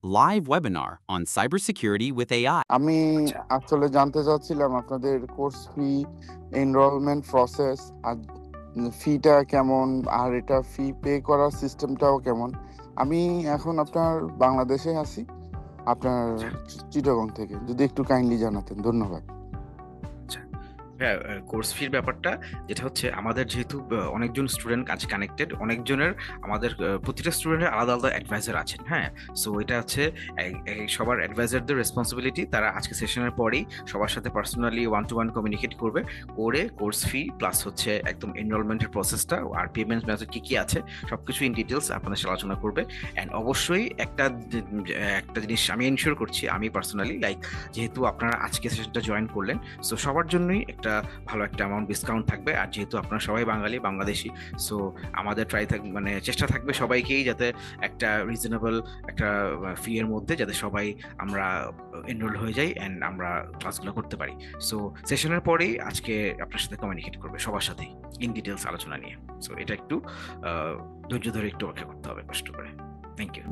live webinar on cybersecurity with AI. আমি আচ্ছা আসলে জানতে চাচ্ছিলাম আপনাদের কোর্স ফি, এনরোলমেন্ট প্রসেস আর ফিটা কেমন, আর এটা ফি পে করার সিস্টেমটাও কেমন। আমি এখন আপনার বাংলাদেশে আছি, আপনার আচ্ছা চিটাগং থেকে। যদি একটু কাইন্ডলি জানাতেন, ধন্যবাদ। আচ্ছা হ্যাঁ, কোর্স ফির ব্যাপারটা যেটা হচ্ছে আমাদের যেহেতু অনেকজন স্টুডেন্ট কাছে কানেক্টেড, অনেকজনের আমাদের প্রতিটা স্টুডেন্টের আলাদা আলাদা অ্যাডভাইজার আছেন। হ্যাঁ, সো এটা হচ্ছে সবার অ্যাডভাইজারদের রেসপন্সিবিলিটি। তারা আজকে সেশনের পরেই সবার সাথে personally one to one communicate করবে, করে কোর্স ফি প্লাস হচ্ছে একদম এনরোলমেন্টের প্রসেসটা আর পেমেন্ট মেথড কি কি আছে সবকিছু ইন ডিটেলস আপনাদের সাথে আলোচনা করবে। অ্যান্ড অবশ্যই একটা জিনিস আমি এনশিওর করছি, আমি পার্সোনালি লাইক, যেহেতু আপনারা আজকে সেশনটা জয়েন করলেন, সো সবার জন্যই একটা ভালো একটা অ্যামাউন্ট ডিসকাউন্ট থাকবে। আর যেহেতু আপনারা সবাই বাঙালি বাংলাদেশি, সো আমাদের মানে চেষ্টা থাকবে সবাইকেই যাতে একটা রিজনেবল একটা ফি এর মধ্যে যাতে সবাই আমরা এনরোল হয়ে যাই অ্যান্ড আমরা ক্লাসগুলো করতে পারি। সো সেশনের পরেই আজকে আপনার সাথে কমিউনিকেট করবে সবার সাথেই ইন ডিটেলস আলোচনা নিয়ে। সো এটা একটু ধৈর্য ধরে একটু অপেক্ষা করতে হবে কষ্ট করে। Thank you.